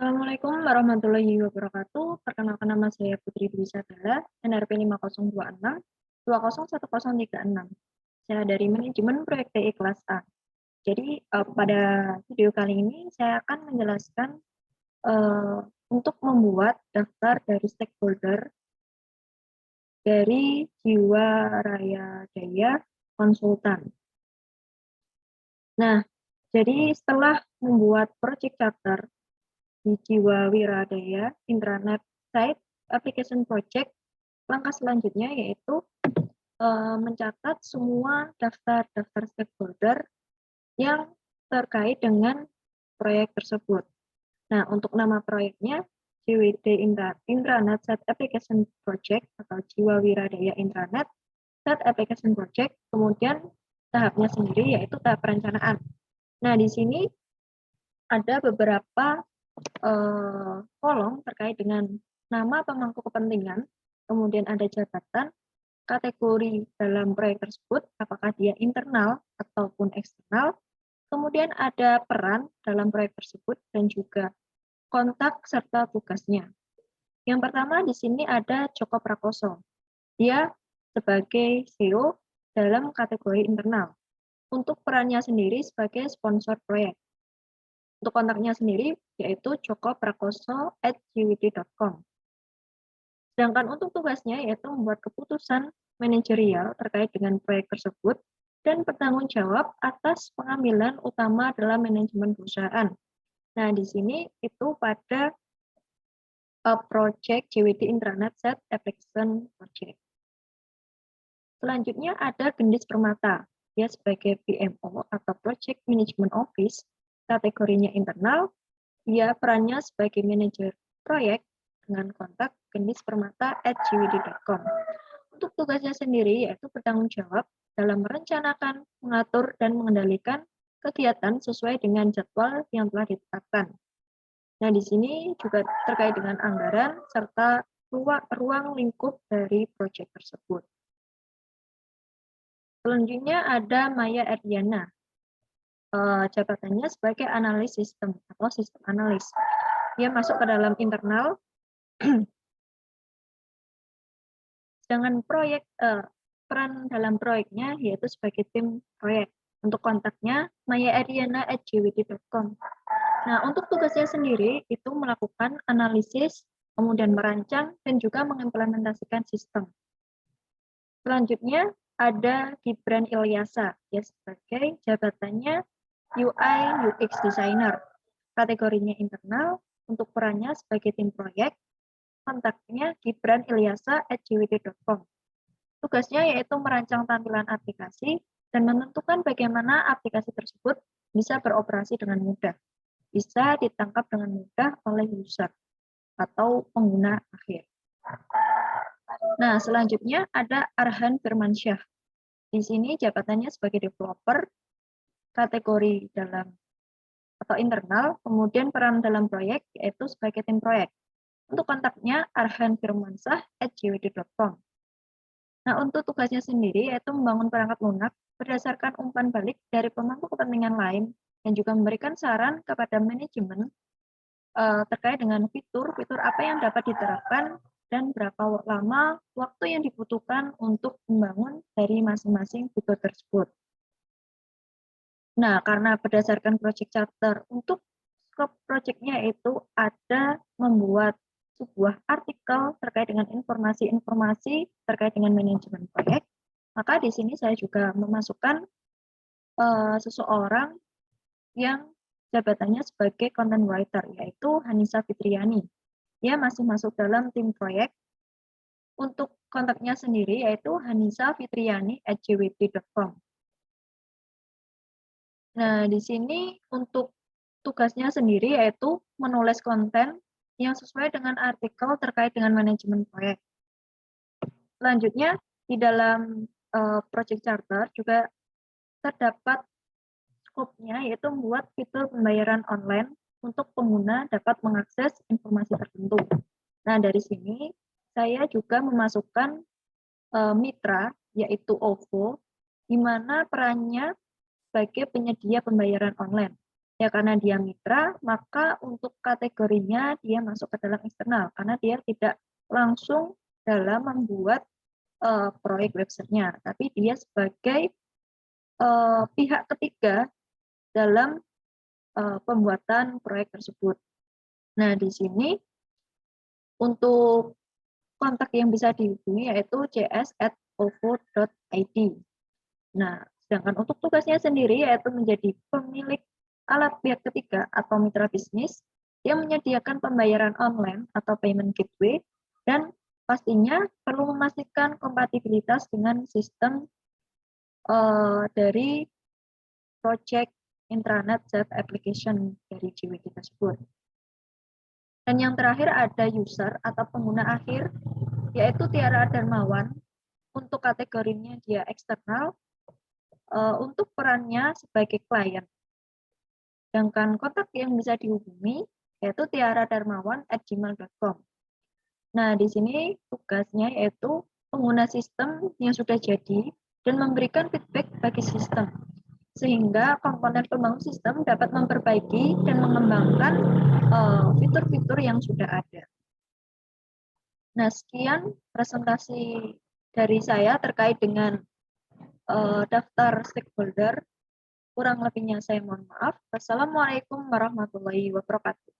Assalamualaikum warahmatullahi wabarakatuh. Perkenalkan nama saya Putri Dwi Sadala, NRP 5026 2011036. Saya dari manajemen proyek TI kelas A. Jadi pada video kali ini saya akan menjelaskan eh, untuk membuat daftar dari stakeholder dari Jiwaraya Jaya Konsultan. Nah, jadi setelah membuat project charter di Jiwa Wiradaya Intranet Site Application Project, langkah selanjutnya yaitu mencatat semua daftar-daftar stakeholder yang terkait dengan proyek tersebut. Nah, untuk nama proyeknya JWD Intranet Site Application Project atau Jiwa Wiradaya Intranet Site Application Project, kemudian tahapnya sendiri yaitu tahap perencanaan. Nah, di sini ada beberapa kolom terkait dengan nama pemangku kepentingan, kemudian ada jabatan, kategori dalam proyek tersebut, apakah dia internal ataupun eksternal, kemudian ada peran dalam proyek tersebut, dan juga kontak serta tugasnya. Yang pertama di sini ada Joko Prakoso. Dia sebagai CEO dalam kategori internal. Untuk perannya sendiri sebagai sponsor proyek. Untuk kontaknya sendiri yaitu jokoprakoso@jwd.com. Sedangkan untuk tugasnya yaitu membuat keputusan manajerial terkait dengan proyek tersebut dan bertanggung jawab atas pengambilan utama dalam manajemen perusahaan. Nah, di sini itu pada project JWD Intranet Site Application Project. Selanjutnya ada Gendis Permata. Dia sebagai PMO atau Project Management Office, kategorinya internal, dia perannya sebagai manajer proyek dengan kontak gendispermata@jwd.com. Untuk tugasnya sendiri yaitu bertanggung jawab dalam merencanakan, mengatur, dan mengendalikan kegiatan sesuai dengan jadwal yang telah ditetapkan. Nah, di sini juga terkait dengan anggaran serta ruang lingkup dari proyek tersebut. Selanjutnya ada Maya Erdiana. Jabatannya sebagai analis sistem atau sistem analis. Dia masuk ke dalam internal. Sedangkan peran dalam proyeknya yaitu sebagai tim proyek. Untuk kontaknya mayaeriana@jwd.com. Nah, untuk tugasnya sendiri itu melakukan analisis, kemudian merancang dan juga mengimplementasikan sistem. Selanjutnya ada Gibran Ilyasa, ya sebagai jabatannya UI UX Designer. Kategorinya internal, untuk perannya sebagai tim proyek, kontaknya gibranilyasa@jwd.com. Tugasnya yaitu merancang tampilan aplikasi dan menentukan bagaimana aplikasi tersebut bisa beroperasi dengan mudah, bisa ditangkap dengan mudah oleh user atau pengguna akhir. Nah, selanjutnya ada Arhan Firmansyah. Di sini jabatannya sebagai developer, kategori dalam atau internal, kemudian peran dalam proyek yaitu sebagai tim proyek. Untuk kontaknya arhanfirmansyah@jwd.com. Nah, untuk tugasnya sendiri yaitu membangun perangkat lunak berdasarkan umpan balik dari pemangku kepentingan lain dan juga memberikan saran kepada manajemen terkait dengan fitur-fitur apa yang dapat diterapkan dan berapa lama waktu yang dibutuhkan untuk membangun dari masing-masing fitur tersebut. Nah, karena berdasarkan project charter, untuk scope projectnya itu ada membuat sebuah artikel terkait dengan informasi-informasi terkait dengan manajemen proyek, maka di sini saya juga memasukkan seseorang yang jabatannya sebagai content writer, yaitu Hanisa Fitriani. Dia masih masuk dalam tim proyek. Untuk kontaknya sendiri yaitu hanisafitriani@jwd.com. Nah, di sini untuk tugasnya sendiri yaitu menulis konten yang sesuai dengan artikel terkait dengan manajemen proyek. Selanjutnya, di dalam project charter juga terdapat skopnya yaitu membuat fitur pembayaran online untuk pengguna dapat mengakses informasi tertentu. Nah, dari sini saya juga memasukkan mitra yaitu OVO, di mana perannya sebagai penyedia pembayaran online. Ya karena dia mitra, maka untuk kategorinya dia masuk ke dalam eksternal karena dia tidak langsung dalam membuat proyek websitenya, tapi dia sebagai pihak ketiga dalam pembuatan proyek tersebut. Nah, di sini untuk kontak yang bisa dihubungi yaitu cs@ovo.id. Nah, sedangkan untuk tugasnya sendiri yaitu menjadi pemilik alat pihak ketiga atau mitra bisnis yang menyediakan pembayaran online atau payment gateway dan pastinya perlu memastikan kompatibilitas dengan sistem dari project intranet self application dari JWT tersebut. Dan yang terakhir ada user atau pengguna akhir, yaitu Tiara Darmawan. Untuk kategorinya dia eksternal, untuk perannya sebagai klien. Sedangkan kontak yang bisa dihubungi yaitu tiaradarmawan@gmail.com. Nah, di sini tugasnya yaitu pengguna sistem yang sudah jadi dan memberikan feedback bagi sistem, sehingga komponen pembangun sistem dapat memperbaiki dan mengembangkan fitur-fitur yang sudah ada. Nah, sekian presentasi dari saya terkait dengan daftar stakeholder. Kurang lebihnya saya mohon maaf. Wassalamualaikum warahmatullahi wabarakatuh.